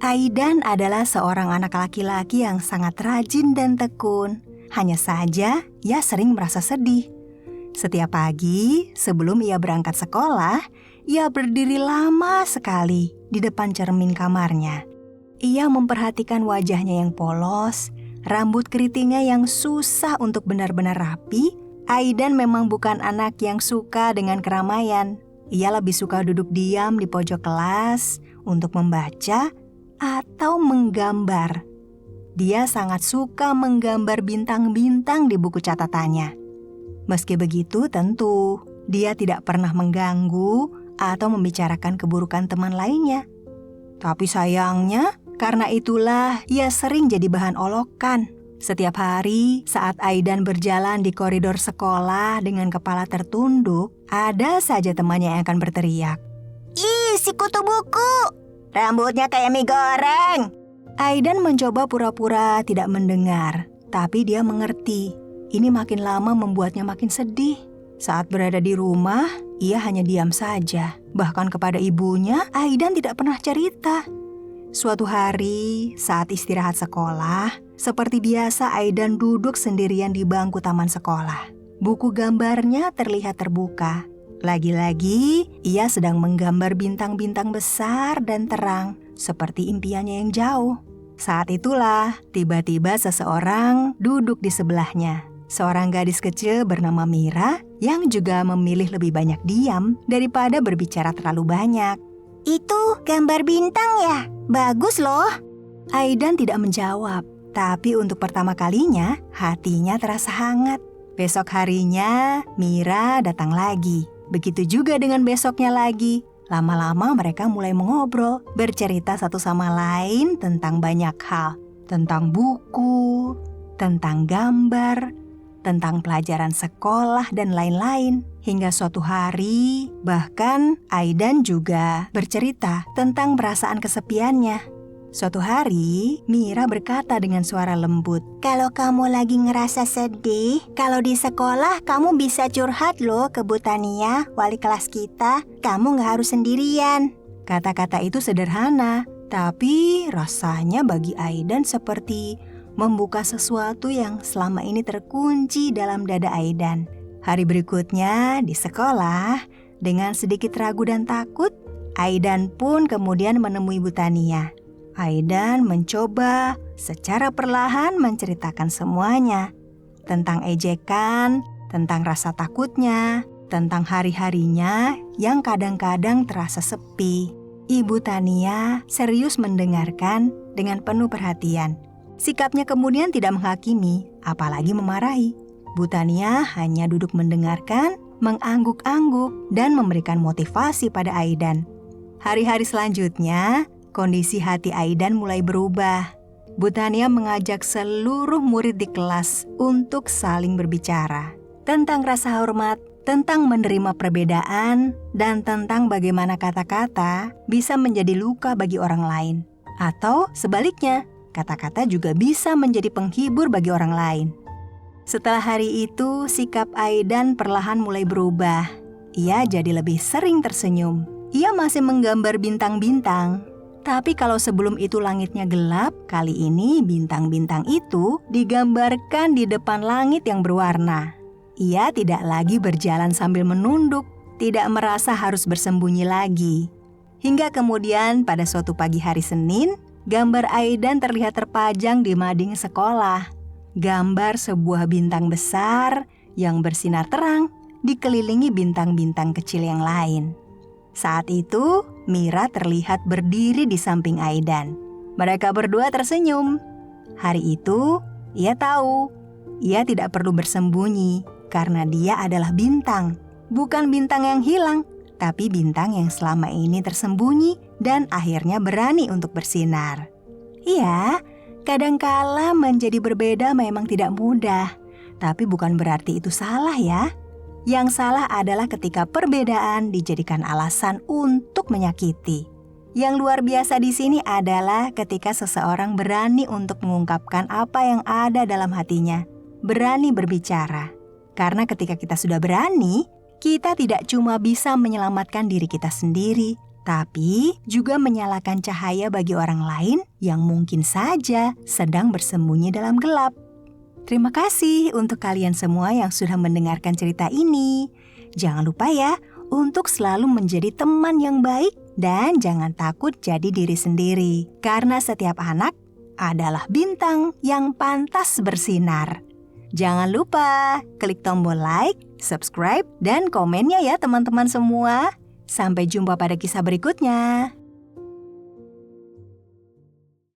Aidan adalah seorang anak laki-laki yang sangat rajin dan tekun. Hanya saja, ia sering merasa sedih. Setiap pagi, sebelum ia berangkat sekolah, ia berdiri lama sekali di depan cermin kamarnya. Ia memperhatikan wajahnya yang polos, rambut keritingnya yang susah untuk benar-benar rapi. Aidan memang bukan anak yang suka dengan keramaian. Ia lebih suka duduk diam di pojok kelas untuk membaca atau menggambar. Dia sangat suka menggambar bintang-bintang di buku catatannya. Meski begitu, tentu dia tidak pernah mengganggu atau membicarakan keburukan teman lainnya. Tapi sayangnya, karena itulah ia sering jadi bahan olokan. Setiap hari saat Aidan berjalan di koridor sekolah dengan kepala tertunduk, ada saja temannya yang akan berteriak, "Ih, si kutu buku! Rambutnya kayak mie goreng!" Aidan mencoba pura-pura tidak mendengar, tapi dia mengerti. Ini makin lama membuatnya makin sedih. Saat berada di rumah, ia hanya diam saja. Bahkan kepada ibunya, Aidan tidak pernah cerita. Suatu hari, saat istirahat sekolah, seperti biasa Aidan duduk sendirian di bangku taman sekolah. Buku gambarnya terlihat terbuka. Lagi-lagi, ia sedang menggambar bintang-bintang besar dan terang, seperti impiannya yang jauh. Saat itulah, tiba-tiba seseorang duduk di sebelahnya. Seorang gadis kecil bernama Mira yang juga memilih lebih banyak diam daripada berbicara terlalu banyak. "Itu gambar bintang ya? Bagus loh." Aidan tidak menjawab, tapi untuk pertama kalinya hatinya terasa hangat. Besok harinya, Mira datang lagi. Begitu juga dengan besoknya lagi. Lama-lama mereka mulai mengobrol, bercerita satu sama lain tentang banyak hal. Tentang buku, tentang gambar, tentang pelajaran sekolah dan lain-lain. Hingga suatu hari, bahkan Aidan juga bercerita tentang perasaan kesepiannya. Suatu hari, Mira berkata dengan suara lembut, "Kalau kamu lagi ngerasa sedih, kalau di sekolah kamu bisa curhat loh ke Bu Tania, wali kelas kita. Kamu gak harus sendirian." Kata-kata itu sederhana, tapi rasanya bagi Aidan seperti membuka sesuatu yang selama ini terkunci dalam dada Aidan. Hari berikutnya di sekolah, dengan sedikit ragu dan takut, Aidan pun kemudian menemui Bu Tania. Aidan mencoba secara perlahan menceritakan semuanya. Tentang ejekan, tentang rasa takutnya, tentang hari-harinya yang kadang-kadang terasa sepi. Ibu Tania serius mendengarkan dengan penuh perhatian. Sikapnya kemudian tidak menghakimi, apalagi memarahi. Bu Tania hanya duduk mendengarkan, mengangguk-angguk, dan memberikan motivasi pada Aidan. Hari-hari selanjutnya, kondisi hati Aidan mulai berubah. Bu Tania mengajak seluruh murid di kelas untuk saling berbicara tentang rasa hormat, tentang menerima perbedaan, dan tentang bagaimana kata-kata bisa menjadi luka bagi orang lain. Atau sebaliknya, kata-kata juga bisa menjadi penghibur bagi orang lain. Setelah hari itu, sikap Aidan perlahan mulai berubah. Ia jadi lebih sering tersenyum. Ia masih menggambar bintang-bintang. Tapi kalau sebelum itu langitnya gelap, kali ini bintang-bintang itu digambarkan di depan langit yang berwarna. Ia tidak lagi berjalan sambil menunduk, tidak merasa harus bersembunyi lagi. Hingga kemudian pada suatu pagi hari Senin, gambar Aidan terlihat terpajang di mading sekolah. Gambar sebuah bintang besar yang bersinar terang dikelilingi bintang-bintang kecil yang lain. Saat itu, Mira terlihat berdiri di samping Aidan. Mereka berdua tersenyum. Hari itu, ia tahu, ia tidak perlu bersembunyi karena dia adalah bintang. Bukan bintang yang hilang, tapi bintang yang selama ini tersembunyi dan akhirnya berani untuk bersinar. Iya, kadangkala menjadi berbeda memang tidak mudah, tapi bukan berarti itu salah ya. Yang salah adalah ketika perbedaan dijadikan alasan untuk menyakiti. Yang luar biasa di sini adalah ketika seseorang berani untuk mengungkapkan apa yang ada dalam hatinya, berani berbicara. Karena ketika kita sudah berani, kita tidak cuma bisa menyelamatkan diri kita sendiri, tapi juga menyalakan cahaya bagi orang lain yang mungkin saja sedang bersembunyi dalam gelap. Terima kasih untuk kalian semua yang sudah mendengarkan cerita ini. Jangan lupa ya untuk selalu menjadi teman yang baik dan jangan takut jadi diri sendiri. Karena setiap anak adalah bintang yang pantas bersinar. Jangan lupa klik tombol like, subscribe, dan komennya ya teman-teman semua. Sampai jumpa pada kisah berikutnya.